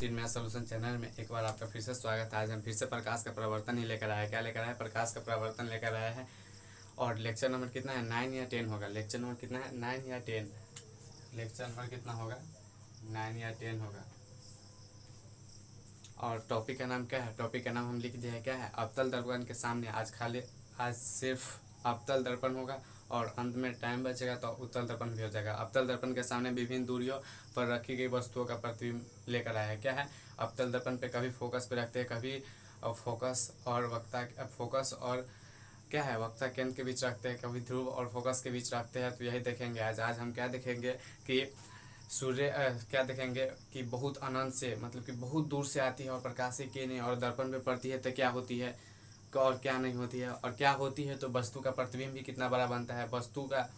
इन नया solution channel में एक बार आपका फिर से स्वागत है। आज हम फिर से प्रकाश का प्रवर्तन ही लेकर आए हैं। क्या लेकर आए हैं? प्रकाश का प्रवर्तन लेकर आए हैं। और लेक्चर नंबर कितना है? 9 या 10 होगा। लेक्चर नंबर कितना है? 9 या 10। लेक्चर नंबर कितना होगा? 9 या 10 होगा। और टॉपिक का नाम क्या है? टॉपिक का नाम हम लिख दिया है, क्या है? अवतल दर्पण के सामने आज सिर्फ अवतल दर्पण होगा और अंत में टाइम बचेगा तो उत्तल दर्पण भी हो जाएगा। अवतल दर्पण के सामने विभिन्न दूरियों पर रखी गई वस्तुओं का प्रतिबिंब लेकर आया है। क्या है? अवतल दर्पण पे कभी फोकस पे रखते हैं, कभी फोकस और क्या है वक्ता केंद्र के बीच रखते हैं, कभी ध्रुव और फोकस के बीच रखते हैं। तो यही देखेंगे आज हम क्या देखेंगे कि सूर्य क्या देखेंगे कि बहुत अनंत से मतलब कि बहुत दूर से आती है और प्रकाश की किरणें और दर्पण पे पड़ती है तो क्या होती है और क्या नहीं होती है, और क्या होती है तो वस्तु का प्रतिबिंब भी कितना बड़ा बनता है, वस्तु का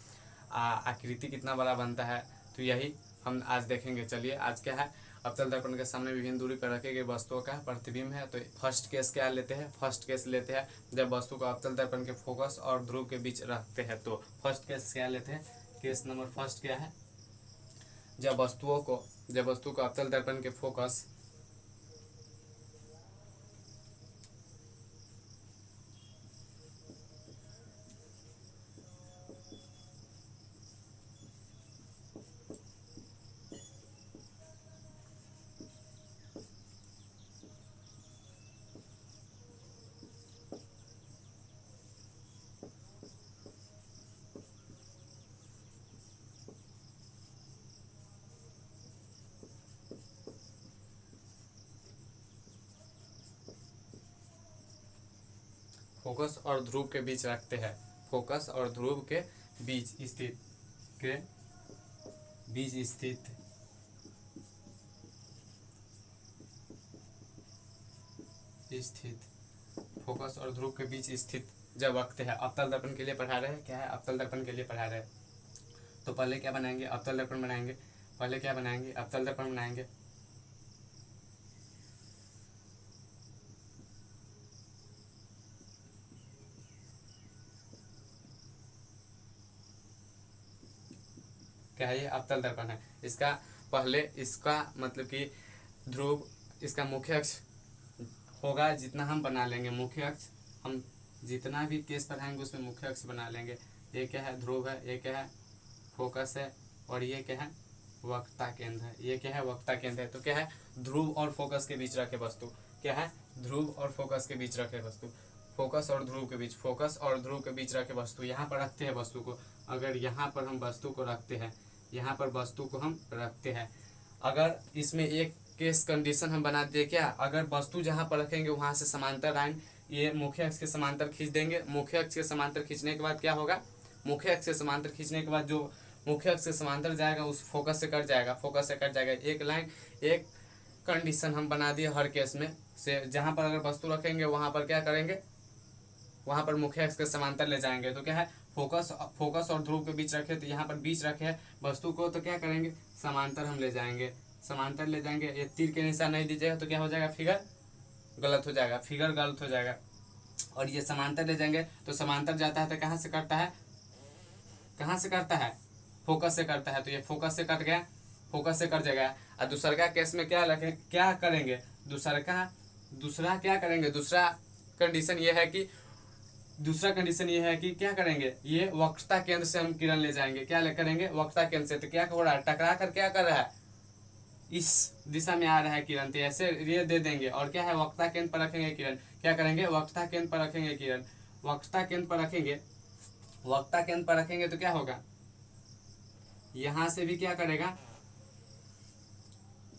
आकृति कितना बड़ा बनता है। तो यही हम आज देखेंगे। चलिए आज क्या है? अवतल दर्पण के सामने विभिन्न दूरी पर रखे गए वस्तुओं का प्रतिबिंब है। तो फर्स्ट केस क्या लेते हैं? फर्स्ट केस लेते हैं जब वस्तु को अवतल दर्पण के फोकस और ध्रुव के बीच रखते हैं। तो फर्स्ट केस क्या लेते हैं? केस नंबर फर्स्ट क्या है? जब वस्तु को अवतल दर्पण के फोकस और ध्रुव के बीच रखते हैं। फोकस और ध्रुव के बीच स्थित फोकस और ध्रुव के बीच स्थित जब रखते हैं। अवतल दर्पण के लिए पढ़ा रहे हैं। क्या है? अवतल दर्पण के लिए पढ़ा रहे हैं। तो पहले क्या बनाएंगे? अवतल दर्पण बनाएंगे। पहले क्या बनाएंगे? अवतल दर्पण बनाएंगे। क्या है? ये अवतल दर्पण है। इसका मतलब कि ध्रुव इसका मुख्य अक्ष होगा। जितना हम बना लेंगे मुख्य अक्ष, हम जितना भी केस पढ़ाएंगे उसमें मुख्य अक्ष बना लेंगे। ये क्या है? ध्रुव है। ये क्या है? फोकस है। और ये क्या है? वक्ता केंद्र है। ये क्या है? वक्ता केंद्र है। तो क्या है? ध्रुव और फोकस के बीच रखे वस्तु। क्या है? ध्रुव और फोकस के बीच रखे वस्तु। फोकस और ध्रुव के बीच रखे वस्तु। यहाँ पर रखते हैं वस्तु को। अगर यहाँ पर हम वस्तु को रखते हैं, अगर इसमें एक केस कंडीशन हम बना दिए। क्या? अगर वस्तु जहाँ पर रखेंगे वहाँ से समांतर लाइन ये मुख्य अक्ष के समांतर खींच देंगे। मुख्य अक्ष के समांतर खींचने के बाद क्या होगा? मुख्य अक्ष से समांतर खींचने के बाद जो मुख्य अक्ष से समांतर जाएगा उस फोकस से कट जाएगा। एक लाइन, एक कंडीशन हम बना दिए हर केस में से। जहाँ पर अगर वस्तु रखेंगे वहाँ पर क्या करेंगे? वहाँ पर मुख्य अक्ष के समांतर ले जाएंगे। तो क्या है? फोकस और ध्रुव के बीच रखे तो यहाँ पर बीच रखे है वस्तु को, तो क्या करेंगे? समांतर हम ले जाएंगे। ये तीर के निशान नहीं दीजिएगा तो क्या हो जाएगा? फिगर गलत हो जाएगा। और ये समांतर ले जाएंगे तो समांतर जाता है तो कहाँ से कटता है? फोकस से करता है। तो ये फोकस से कट जाएगा। और दूसरा केस में क्या करेंगे? दूसरा क्या करेंगे? दूसरा कंडीशन ये है कि क्या करेंगे? ये वक्रता केंद्र से हम किरण ले जाएंगे। क्या ले करेंगे? वक्रता केंद्र से। तो क्या हो रहा है? टकरा कर क्या कर रहा है? इस दिशा में आ रहा है किरण, तो ऐसे ये दे देंगे। और क्या है? वक्रता केंद्र पर रखेंगे किरण। क्या करेंगे? वक्रता केंद्र पर रखेंगे किरण। वक्रता केंद्र पर रखेंगे तो क्या होगा? यहां से भी क्या करेगा?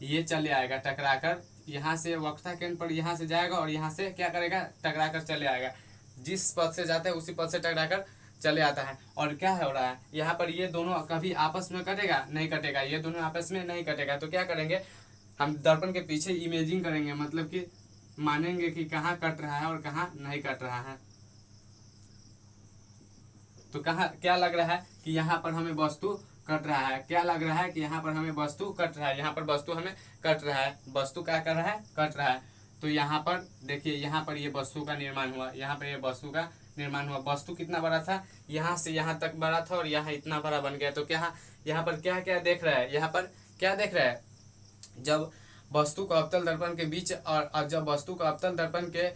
ये चले आएगा टकराकर। यहाँ से वक्रता केंद्र पर यहाँ से जाएगा और यहाँ से क्या करेगा? टकराकर चले आएगा। जिस पथ से जाता है उसी पथ से टकराकर चले आता है। और क्या हो रहा है? यहाँ पर ये दोनों कभी आपस में कटेगा? नहीं कटेगा। ये दोनों आपस में नहीं कटेगा। तो क्या करेंगे? हम दर्पण के पीछे इमेजिंग करेंगे, मतलब कि मानेंगे कि कहाँ कट रहा है और कहाँ नहीं कट रहा है। तो कहाँ क्या लग रहा है कि यहाँ पर हमें वस्तु कट रहा है? क्या लग रहा है कि यहाँ पर हमें वस्तु कट रहा है? यहाँ पर वस्तु हमें कट रहा है। वस्तु क्या कर रहा है? कट रहा है। तो यहाँ पर देखिए, यहाँ पर ये वस्तु का निर्माण हुआ। वस्तु कितना बड़ा था? यहाँ से यहाँ तक बड़ा था और यहाँ इतना बड़ा बन गया। तो क्या यहाँ पर क्या क्या देख रहा है? यहाँ पर क्या देख रहा है? जब वस्तु को अवतल दर्पण के बीच और जब वस्तु को अवतल दर्पण के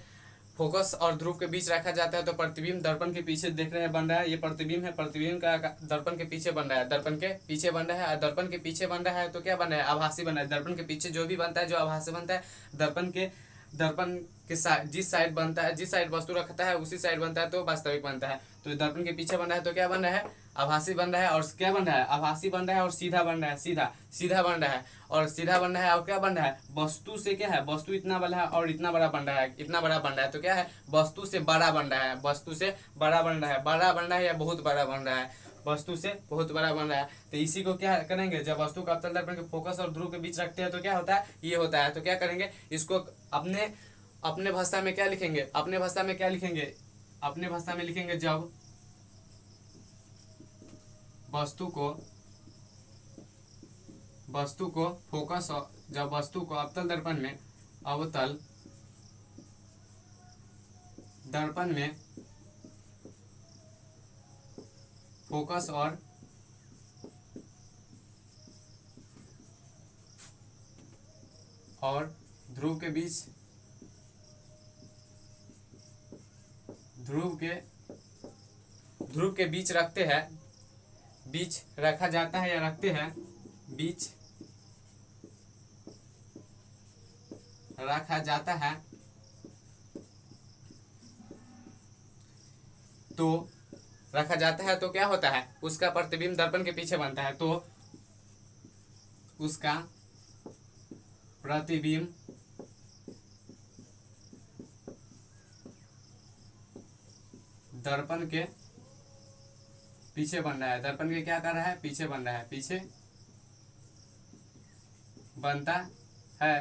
फोकस और ध्रुव के बीच रखा जाता है तो प्रतिबिंब दर्पण के पीछे देख रहे हैं बन रहा है, ये प्रतिबिंब है, प्रतिबिंब का दर्पण के पीछे बन रहा है, दर्पण के पीछे बन रहा है। दर्पण के पीछे बन रहा है तो क्या बन रहा है, आभासी बन रहा है। दर्पण के पीछे जो भी बनता है, जो आभासी बनता है, दर्पण के जिस साइड बनता है, जिस साइड वस्तु रखता है उसी साइड बनता है तो वास्तविक बनता है। तो दर्पण के पीछे बन रहा है तो क्या बन रहा है, आभासी बन रहा है। और क्या बन रहा है, आभासी बन रहा है और सीधा बन रहा है, सीधा सीधा बन रहा है और सीधा बन रहा है। और क्या बन रहा है, वस्तु से क्या है, वस्तु इतना बड़ा है और इतना बड़ा बन रहा है, इतना बड़ा बन रहा है तो क्या है, वस्तु से बड़ा बन रहा है, वस्तु से बड़ा बन रहा है, बड़ा बन रहा है या बहुत बड़ा बन रहा है, वस्तु से बहुत बड़ा बन रहा है। तो इसी को क्या करेंगे, जब वस्तु का अवतल दर्पण के फोकस और ध्रुव के बीच रखते हैं तो क्या होता है, ये होता है। तो क्या करेंगे, इसको अपने अपने भाषा में क्या लिखेंगे, अपने भाषा में क्या लिखेंगे, अपने भाषा में लिखेंगे जब वस्तु को फोकस, जब वस्तु को अवतल दर्पण में, अवतल दर्पण में फोकस और ध्रुव के बीच, ध्रुव के बीच रखते हैं, बीच रखा जाता है या रखते हैं, बीच रखा जाता है तो रखा जाता है तो क्या होता है, उसका प्रतिबिंब दर्पण के पीछे बनता है। तो उसका प्रतिबिंब दर्पण के पीछे बन रहा है, दर्पण के क्या कर रहा है, पीछे बन रहा है, पीछे बनता है,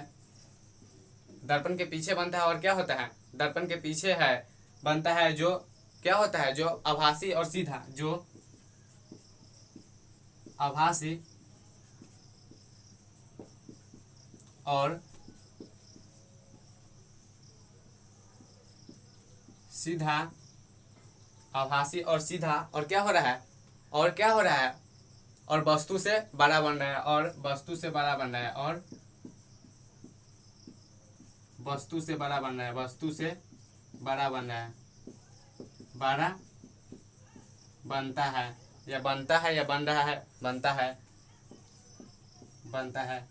दर्पण के पीछे बनता है। और क्या होता है, दर्पण के पीछे है बनता है जो क्या होता है, जो आभासी और सीधा, जो आभासी और सीधा, आभासी और सीधा, और क्या हो रहा है, और क्या हो रहा है, और वस्तु से बड़ा बन रहा है, और वस्तु से बड़ा बन रहा है, और वस्तु से बड़ा बन रहा है, वस्तु से बड़ा बन रहा है, बड़ा बनता है या बनता है या बन रहा है, बनता है, बनता है।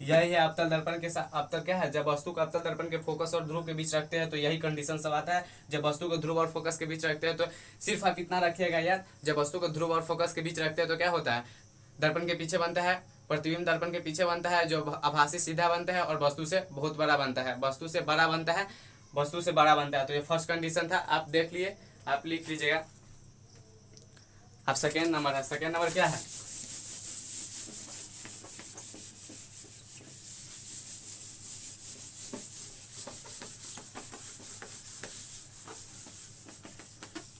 यही है अवतल दर्पण के साथ। अवतल क्या है, जब वस्तु को अवतल दर्पण के फोकस और ध्रुव के बीच रखते हैं तो यही कंडीशन सब आता है। जब वस्तु को ध्रुव और फोकस के बीच रखते हैं तो सिर्फ आप इतना रखिएगा यार, जब वस्तु को ध्रुव और फोकस के बीच रखते हैं तो क्या होता है, दर्पण के पीछे बनता है, प्रतिबिंब दर्पण के पीछे बनता है, जो आभासी सीधा बनता है और वस्तु से बहुत बड़ा बनता है, वस्तु से बड़ा बनता है, वस्तु से बड़ा बनता है। तो ये फर्स्ट कंडीशन था, आप देख लिए, आप लिख लीजिएगा। अब सेकेंड नंबर है, सेकेंड नंबर क्या है,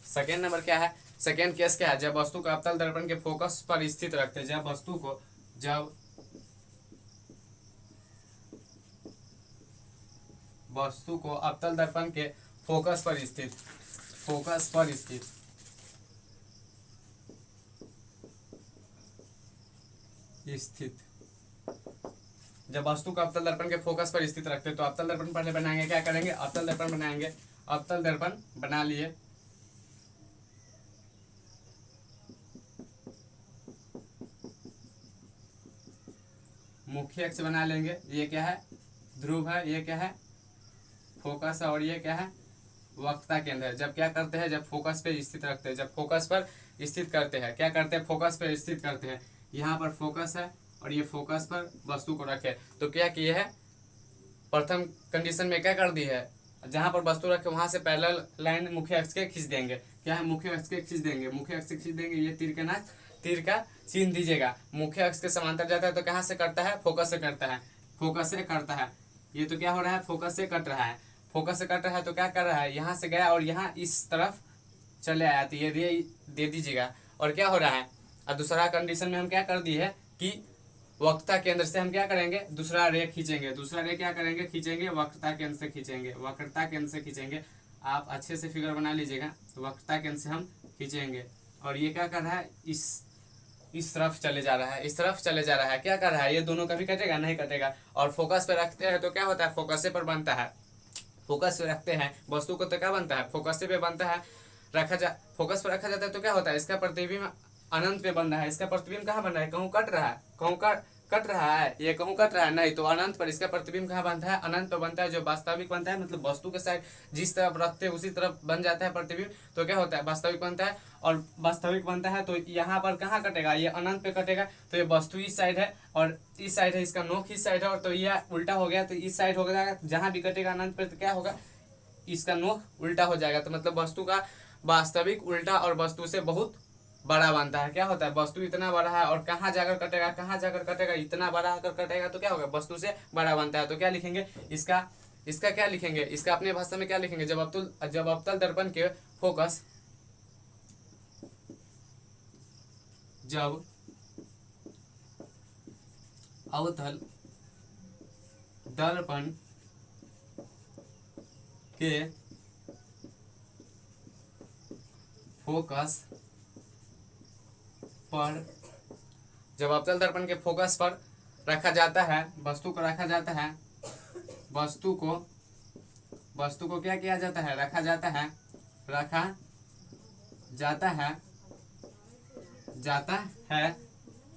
सेकेंड नंबर क्या है, सेकेंड केस क्या है, जब वस्तु को अवतल दर्पण के फोकस पर स्थित रखते हैं, जब वस्तु को, जब वस्तु को अवतल दर्पण के फोकस पर स्थित, फोकस पर स्थित स्थित जब वस्तु को अवतल दर्पण के फोकस पर स्थित रखते हैं तो अवतल दर्पण पहले बनाएंगे, क्या करेंगे, अवतल दर्पण बनाएंगे, अवतल दर्पण बना लिए, मुख्य अक्ष बना लेंगे, ये क्या है, ध्रुव है, ये क्या है, फोकस है, और ये क्या है, वक्रता केंद्र है। जब क्या करते हैं, जब फोकस पे स्थित रखते हैं, जब फोकस पर स्थित करते हैं, क्या करते हैं, फोकस पर स्थित करते हैं, यहाँ पर फोकस है और ये फोकस पर वस्तु को रखे, तो क्या किए है, प्रथम कंडीशन में क्या कर दी है, जहां पर वस्तु रखे वहां से पैरेलल लाइन मुख्य अक्ष के खींच देंगे, क्या है, मुख्य अक्ष के खींच देंगे, मुख्य अक्ष से खींच देंगे, ये तीर के नाच, तीर का चिन्ह दीजिएगा, मुख्य अक्ष के समांतर जाता है तो कहाँ से करता है, फोकस से करता है, फोकस से करता है। ये तो क्या हो रहा है, फोकस से कट रहा है, फोकस से कट रहा है तो क्या कर रहा है, यहाँ से गया और यहाँ इस तरफ चले आया, तो ये दे दीजिएगा। और क्या हो रहा है, और दूसरा कंडीशन में हम क्या कर दिए है कि वक्रता केंद्र से हम क्या करेंगे, दूसरा रे खींचेंगे, दूसरा रे क्या करेंगे, खींचेंगे, वक्रता केंद्र से खींचेंगे, वक्रता केंद्र से खींचेंगे। आप अच्छे से फिगर बना लीजिएगा, वक्रता केंद्र से हम खींचेंगे। और ये क्या कर रहा है, इस इस तरफ चले जा रहा है, इस तरफ चले जा रहा है, क्या कर रहा है, ये दोनों कभी कटेगा नहीं कटेगा। और फोकस पे रखते हैं तो क्या होता है, फोकस पर बनता है, फोकस पे रखते हैं वस्तु को तो क्या बनता है, फोकस पे बनता है, फोकस पर रखा जाता है तो क्या होता है, इसका प्रतिबिंब अनंत पे बन रहा है, इसका प्रतिबिंब कहाँ बन रहा है, कहूँ कट रहा है, कहूँ कट रहा है, ये कहूँ कट रहा है नहीं, तो अनंत पर इसका प्रतिबिंब कहाँ बनता है, अनंत पर बनता है, जो वास्तविक बनता है, मतलब वस्तु के साइड जिस तरफ रखते हैं उसी तरफ बन जाता है प्रतिबिंब, तो क्या होता है, वास्तविक बनता है। और वास्तविक बनता है तो यहाँ पर कहाँ कटेगा, ये अनंत पे कटेगा, तो ये वस्तु इस साइड है और इस साइड है, इसका नोक इस साइड है, और तो ये उल्टा हो गया, तो इस साइड हो जाएगा, जहाँ भी कटेगा अनंत पे तो क्या होगा, इसका नोक उल्टा हो जाएगा। तो मतलब वस्तु का वास्तविक उल्टा और वस्तु से बहुत बड़ा बनता है, क्या होता है, वस्तु इतना बड़ा है और कहाँ जाकर कटेगा, कहाँ जाकर कटेगा, इतना बड़ा आकर कटेगा, तो क्या होगा, वस्तु से बड़ा बनता है। तो क्या लिखेंगे इसका, इसका क्या लिखेंगे, इसका अपने भाषा में क्या लिखेंगे, जब अवतल दर्पण के फोकस, जब अवतल दर्पण के फोकस पर, जब अवतल दर्पण के फोकस पर रखा जाता है, वस्तु को रखा जाता है, वस्तु को क्या किया जाता है, रखा जाता है, रखा जाता है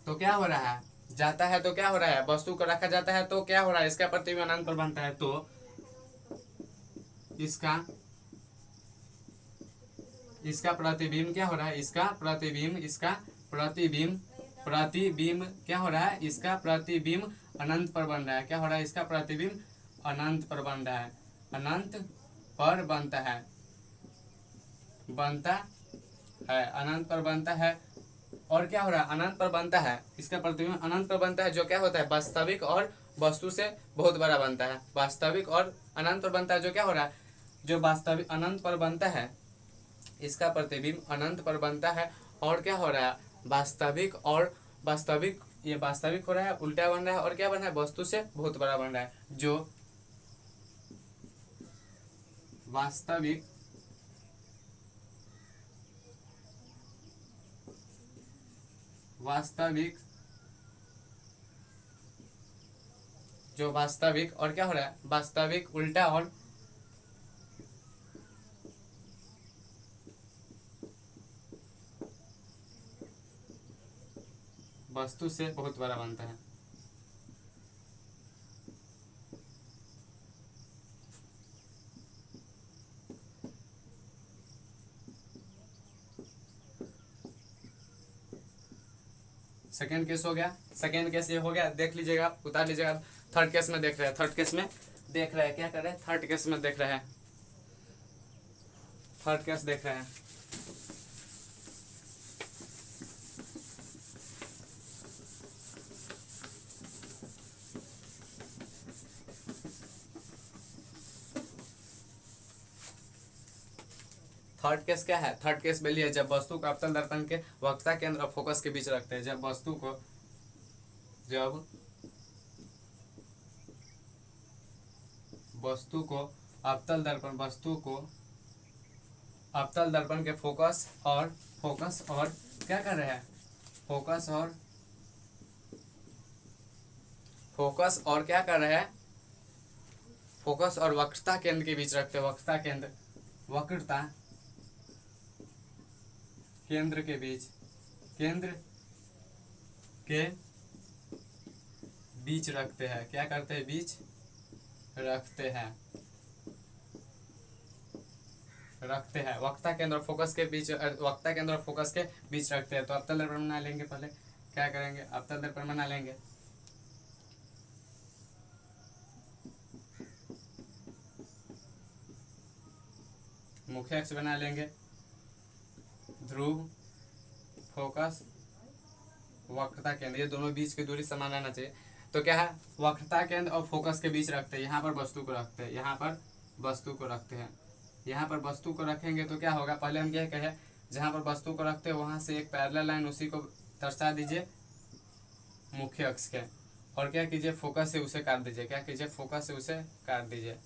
तो क्या हो रहा है, जाता है तो क्या हो रहा है, वस्तु को रखा जाता है तो क्या हो रहा है, इसका प्रतिबिंब अनंत पर बनता है, तो इसका प्रतिबिंब क्या हो रहा है, इसका प्रतिबिंब क्या हो रहा है, इसका प्रतिबिंब अनंत पर बन रहा है, क्या हो रहा है, इसका प्रतिबिंब अनंत पर बन रहा है, अनंत पर बनता है, अनंत पर बनता है। और क्या हो रहा है, अनंत पर बनता है, इसका प्रतिबिंब अनंत पर बनता है, जो क्या होता है, वास्तविक और वस्तु से बहुत बड़ा बनता है, वास्तविक और अनंत पर बनता है, जो क्या हो रहा है, जो वास्तविक अनंत पर बनता है, इसका प्रतिबिंब अनंत पर बनता है। और क्या हो रहा है, वास्तविक और वास्तविक, ये वास्तविक हो रहा है, उल्टा बन रहा है, और क्या बन रहा है, वस्तु से बहुत बड़ा बन रहा है, जो वास्तविक और क्या हो रहा है, वास्तविक उल्टा और वस्तु से बहुत बड़ा बनता है। सेकेंड केस हो गया, सेकेंड केस ये हो गया, देख लीजिएगा, उतार लीजिएगा। थर्ड केस में देख रहे हैं, थर्ड केस में देख रहे हैं, क्या कर रहे हैं, थर्ड केस में देख रहे हैं, थर्ड केस देख रहे हैं। थर्ड केस क्या है, थर्ड केस में लिए जब वस्तु को अवतल दर्पण के वक्रता केंद्र और फोकस के बीच रखते हैं, जब वस्तु को अवतल दर्पण के फोकस और क्या कर रहे हैं, फोकस और क्या कर रहे हैं, फोकस और वक्रता केंद्र के बीच रखते हैं, वक्रता केंद्र के बीच रखते हैं, क्या करते हैं, बीच रखते हैं, वक्रता केंद्र और फोकस के बीच, वक्रता केंद्र और फोकस के बीच रखते हैं। तो अवतल दर्पण बना लेंगे, पहले क्या करेंगे, अवतल दर्पण बना लेंगे, मुख्य अक्ष बना लेंगे, ध्रुव, फोकस, वक्रता केंद्र, ये दोनों बीच की दूरी समान रहना चाहिए। तो क्या है, वक्रता केंद्र और फोकस के बीच रखते हैं, यहाँ पर वस्तु को रखते हैं, यहाँ पर वस्तु को रखेंगे तो क्या होगा, पहले हम क्या कहें, जहाँ पर वस्तु को रखते हैं वहाँ से एक पैरेलल लाइन उसी को दर्शा दीजिए मुख्य अक्ष के, और क्या कीजिए, फोकस से उसे काट दीजिए, क्या कीजिए, फोकस से उसे काट दीजिए।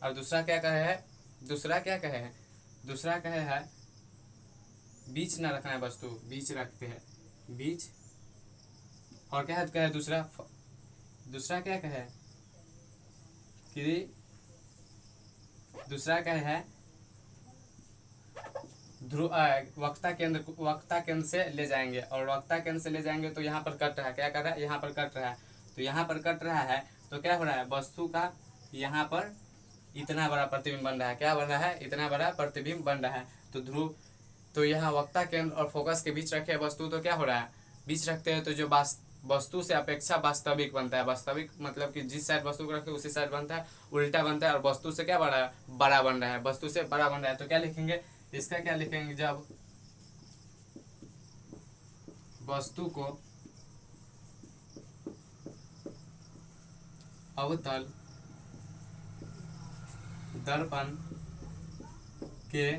और दूसरा क्या कहे है, दूसरा कहे है बीच ना रखना है, वस्तु बीच रखते हैं, बीच, और क्या है दूसरा, दूसरा क्या है कि दूसरा क्या है ध्रुव वक्ता केंद्र से ले जाएंगे, और वक्ता केंद्र से ले जाएंगे तो यहाँ पर कट रहा है, क्या कर रहा है, यहाँ पर कट रहा है, तो यहाँ पर कट रहा है तो क्या हो रहा है, वस्तु का यहाँ पर इतना बड़ा प्रतिबिंब बन रहा है, क्या बन रहा है, इतना बड़ा प्रतिबिंब बन रहा है। तो ध्रुव, तो यहाँ वक्ता केंद्र और फोकस के बीच रखे वस्तु, तो क्या हो रहा है, बीच रखते हैं तो जो वस्तु से अपेक्षा वास्तविक बनता है। वास्तविक मतलब कि जिस साइड वस्तु को रखते हैं उसी साइड बनता है, उल्टा बनता है, और वस्तु से क्या बड़ा बन रहा है, वस्तु से बड़ा बन रहा है। तो क्या लिखेंगे, इसका क्या लिखेंगे, जब वस्तु को अवतल दर्पण के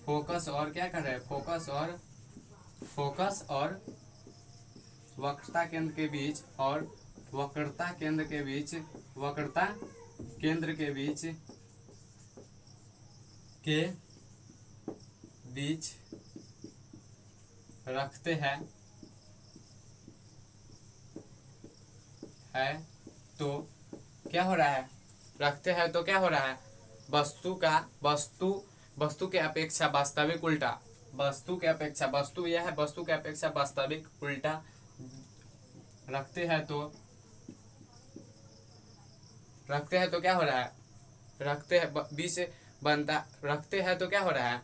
फोकस और क्या कर रहे हैं, फोकस और वक्रता केंद्र के बीच, और वक्रता केंद्र के बीच, वक्रता केंद्र के बीच रखते हैं तो क्या हो रहा है, रखते हैं तो क्या हो रहा है, वस्तु के अपेक्षा वास्तविक उल्टा, वस्तु के अपेक्षा, वस्तु यह है, वस्तु के अपेक्षा वास्तविक उल्टा रखते हैं तो क्या हो रहा है, रखते हैं बीच बनता, रखते हैं तो क्या हो रहा है,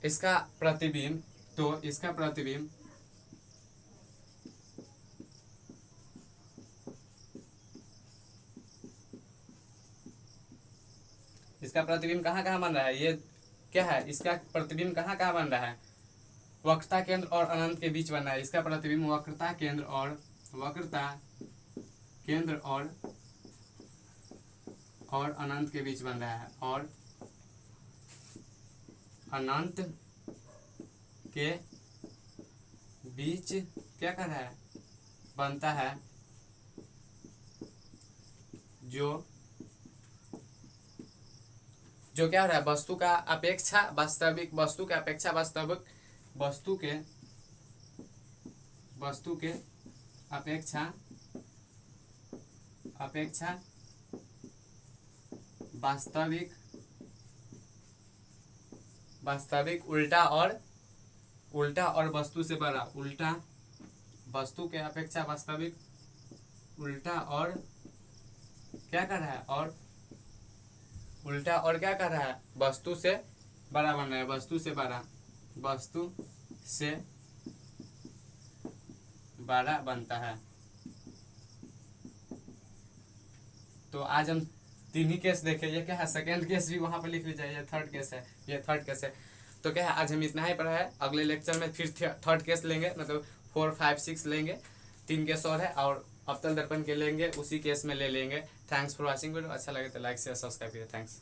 इसका प्रतिबिंब, तो इसका प्रतिबिंब कहाँ बन रहा है, ये क्या है, इसका प्रतिबिंब कहाँ बन रहा है, वक्रता केंद्र और अनंत के बीच बन रहा है। इसका प्रतिबिंब वक्रता केंद्र और अनंत के बीच बन रहा है, और अनंत के बीच क्या कर रहा है, बनता है, जो क्या हो रहा है, वस्तु का अपेक्षा वास्तविक, वस्तु के अपेक्षा वास्तविक, वस्तु के अपेक्षा वास्तविक उल्टा और वस्तु से बड़ा, उल्टा, वस्तु के अपेक्षा वास्तविक उल्टा और क्या कर रहा है, और उल्टा और क्या कर रहा है, वस्तु से बड़ा बन रहा है, वस्तु से बड़ा बनता है। तो आज हम 3 ही केस देखे, ये क्या है, सेकेंड केस भी वहां पर लिख लीजिए, ये थर्ड केस है, ये थर्ड केस है। तो क्या है, आज हम इतना ही पढ़ा है, अगले लेक्चर में फिर थर्ड केस लेंगे, मतलब 4, 5, 6 लेंगे, 3 केस और है, और अवतल दर्पण के लेंगे, उसी केस में ले लेंगे। थैंक्स फॉर वॉचिंग वीडियो, अच्छा लगे तो लाइक शेयर सब्सक्राइब कीजिए, थैंक्स।